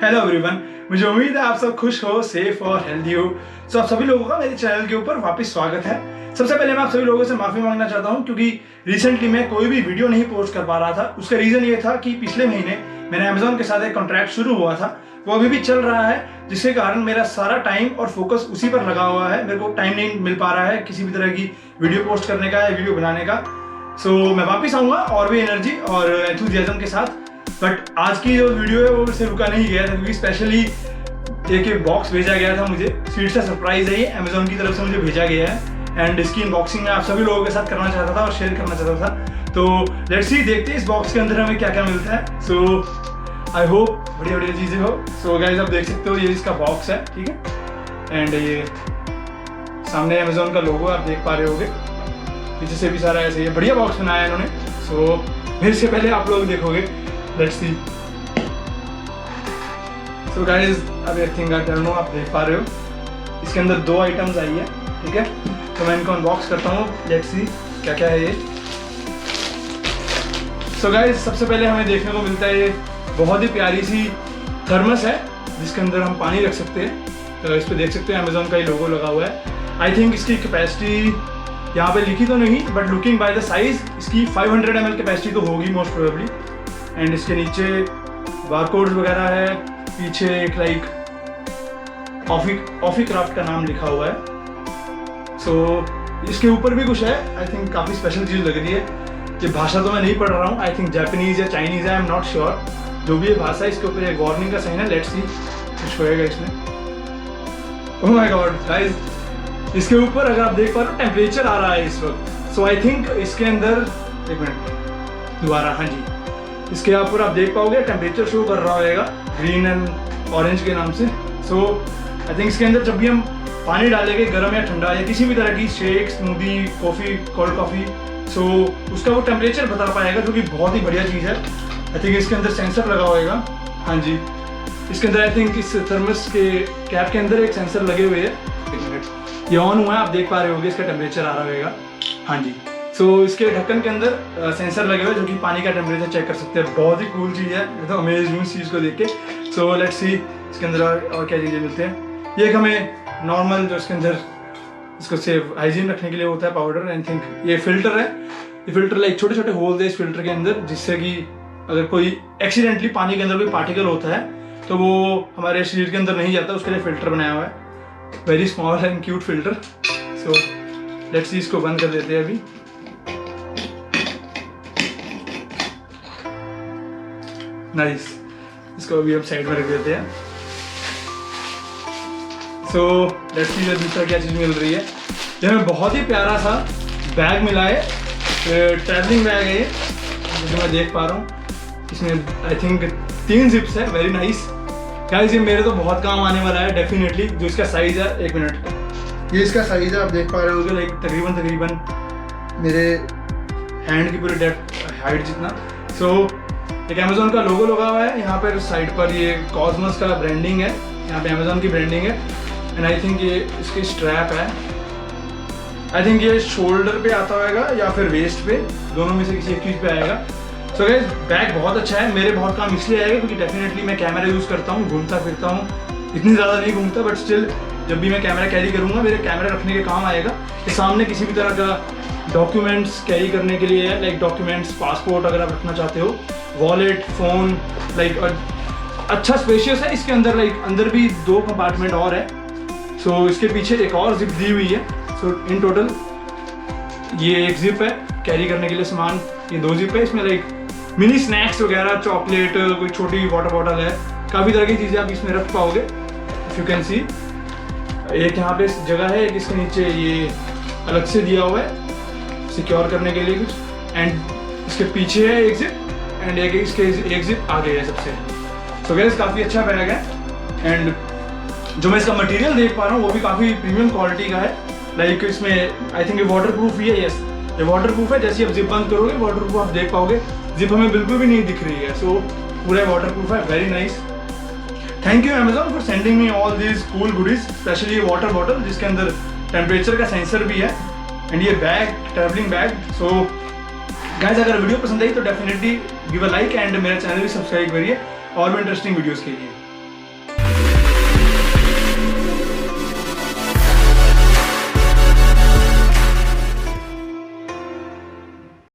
Hello everyone, मुझे उम्मीद है आप सब खुश हो, सेफ और हेल्दी हो। तो आप सभी लोगों का मेरे चैनल के ऊपर वापस स्वागत है। सबसे पहले मैं आप सभी लोगों से माफी मांगना चाहता हूं क्योंकि रिसेंटली मैं कोई भी वीडियो नहीं पोस्ट कर पा रहा था। उसका रीजन ये था कि पिछले महीने मैंने अमेजोन के साथ एक कॉन्ट्रैक्ट शुरू हुआ था, वो अभी भी चल रहा है, जिसके कारण मेरा सारा टाइम और फोकस उसी पर लगा हुआ है। मेरे को टाइम नहीं मिल पा रहा है किसी भी तरह की वीडियो पोस्ट करने का या वीडियो बनाने का। सो मैं वापस आऊंगा और भी एनर्जी और एंथुजियाज्म के साथ। बट आज की जो वीडियो है वो मुझसे रुका नहीं गया था क्योंकि स्पेशली एक बॉक्स भेजा गया था मुझे। स्वीट सा सरप्राइज है ये, अमेजोन की तरफ से मुझे भेजा गया है एंड इसकी अनबॉक्सिंग मैं आप सभी लोगों के साथ करना चाहता था और शेयर करना चाहता था। तो लेट्स सी, देखते हैं इस बॉक्स के अंदर हमें क्या क्या मिलता है। सो आई होप बढ़िया बढ़िया चीज़ें हो। सो गाइस, आप देख सकते हो ये इसका बॉक्स है, ठीक है। एंड ये सामने अमेजोन का लोगो आप देख पा रहे होगे, पीछे से भी सारा ऐसे ही बढ़िया बॉक्स बनाया इन्होंने। सो मेरे से पहले आप लोग देखोगे, लेट्स सी। सो गाइस, अब I think I don't know, आप देख पा रहे हो इसके अंदर 2 आइटम्स आई है, ठीक है। तो मैं इनको अनबॉक्स करता हूँ, लेट्स सी क्या क्या है ये। सो गाइस, सबसे पहले हमें देखने को मिलता है ये बहुत ही प्यारी सी थर्मस है जिसके अंदर हम पानी रख सकते हैं। तो इस पर देख सकते हैं अमेजोन का ही लोगो लगा हुआ है। आई थिंक इसकी कैपेसिटी यहाँ पे लिखी तो नहीं, but looking by the size इसकी 500 ml कैपेसिटी तो होगी मोस्ट प्रोबेबली। एंड इसके नीचे बारकोड्स वगैरह है, पीछे एक लाइक ऑफी क्राफ्ट का नाम लिखा हुआ है। सो इसके ऊपर भी कुछ है, आई थिंक काफ़ी स्पेशल चीज़ लग रही है। ये भाषा तो मैं नहीं पढ़ रहा हूँ, आई थिंक जापानीज या चाइनीज़ है, आई एम नॉट श्योर। जो भी ये भाषा है इसके ऊपर एक वार्निंग का साइन है। लेट्स सी कुछ होएगा इसमें। ओह माय गॉड गाइस, इसके ऊपर अगर आप देख पा रहे हो टेम्परेचर आ रहा है इस वक्त। सो आई थिंक इसके अंदर, एक मिनट दोबारा, हाँ जी, इसके यहाँ पर आप देख पाओगे टेम्परेचर शो कर रहा होगा ग्रीन एंड ऑरेंज के नाम से। सो आई थिंक इसके अंदर जब भी हम पानी डालेंगे गर्म या ठंडा या किसी भी तरह की shake, smoothie, coffee, cold coffee, so उसका वो टेम्परेचर बता पाएगा, जो कि बहुत ही बढ़िया चीज़ है। आई थिंक इसके अंदर सेंसर लगा होगा, हाँ जी, इसके अंदर आई थिंक इस थर्मस के कैप के अंदर एक सेंसर लगे हुए हैं। एक मिनट, ये ऑन हुआ है, आप देख पा रहे होगे इसका टेम्परेचर आ रहा होगा, हाँ जी। सो इसके ढक्कन के अंदर सेंसर लगे हुए जो कि पानी का टेम्परेचर चेक कर सकते हैं। बहुत ही कूल चीज़ है, मैं तो अमेज हूँ इस चीज़ को देख के। सो लेट्स सी इसके अंदर और क्या चीज़ें मिलते हैं। ये एक हमें नॉर्मल जो इसके अंदर इसको सेव हाइजीन रखने के लिए होता है पाउडर। आई थिंक ये फिल्टर है, ये फिल्टर लाइक छोटे छोटे होल है इस फिल्टर के अंदर, जिससे कि अगर कोई एक्सीडेंटली पानी के अंदर कोई पार्टिकल होता है तो वो हमारे शरीर के अंदर नहीं जाता, उसके लिए फिल्टर बनाया हुआ है। Very small and cute filter. So let's see, इसको बंद कर देते हैं अभी। नाइस, इसको अभी हम साइड में रख देते हैं। सो लेट्स सी दूसरा क्या चीज़ मिल रही है। ये हमें बहुत ही प्यारा सा बैग मिला है, ट्रैवलिंग बैग है ये, जो मैं देख पा रहा हूँ। इसमें आई थिंक 3 जिप्स है, वेरी नाइस गाइस। ये मेरे तो बहुत काम आने वाला है डेफिनेटली। जो इसका साइज़ है, एक मिनट, ये इसका साइज़ है, आप देख पा रहे होगे लाइक तकरीबन मेरे हैंड की पूरी डेप्थ हाइट जितना। सो एक अमेजोन का लोगो लगा हुआ है यहाँ पर साइड पर, ये कॉस्मोस का ब्रांडिंग है, यहाँ पे अमेजोन की ब्रांडिंग है। एंड आई थिंक ये इसकी स्ट्रैप है, आई थिंक ये शोल्डर पे आता होगा या फिर वेस्ट पे, दोनों में से किसी एक चीज़ पे आएगा। सो गाइस, बैग बहुत अच्छा है, मेरे बहुत काम इसलिए आएगा क्योंकि डेफिनेटली मैं कैमरा यूज़ करता हूँ, घूमता फिरता हूँ, इतनी ज़्यादा नहीं घूमता, बट स्टिल जब भी मैं कैमरा कैरी करूँगा मेरे कैमरा रखने के काम आएगा। कि सामने किसी भी तरह का डॉक्यूमेंट्स कैरी करने के लिए है, लाइक डॉक्यूमेंट्स, पासपोर्ट अगर आप रखना चाहते हो, वॉलेट, फ़ोन, लाइक अच्छा स्पेशियस है इसके अंदर, लाइक अंदर भी 2 कंपार्टमेंट और है। सो इसके पीछे एक और जिप दी हुई है। सो इन टोटल ये एक जिप है कैरी करने के लिए सामान, ये 2 जिप है। इसमें लाइक मिनी स्नैक्स वगैरह, चॉकलेट, कोई छोटी वाटर बॉटल है, काफ़ी तरह की चीज़ें आप इसमें रख पाओगे, इफ़ यू कैन सी। एक यहाँ पे जगह है, एक इसके नीचे ये अलग से दिया हुआ है सिक्योर करने के लिए कुछ। एंड इसके पीछे है एक जिप एंड इसके एक जिप आगे है सबसे। सो गाइस, काफ़ी अच्छा बैग है। एंड जो मैं इसका मटेरियल देख पा रहा हूँ वो भी काफ़ी प्रीमियम क्वालिटी का है। लाइक इसमें आई थिंक ये वाटर प्रूफ ही है, यस ये वाटर प्रूफ है। जैसे आप जिप बंद करोगे वाटर प्रूफ आप देख पाओगे, जिप हमें बिल्कुल भी नहीं दिख रही है। सो पूरा वाटर प्रूफ है, very nice. Thank you Amazon for sending me all these cool goodies, specially ये वाटर बॉटल जिसके अंदर टेम्परेचर का सेंसर भी है, एंड ये bag, travelling bag. So guys, अगर वीडियो पसंद आई तो definitely give a like and मेरा चैनल भी सब्सक्राइब करिए और भी इंटरेस्टिंग वीडियोस के लिए।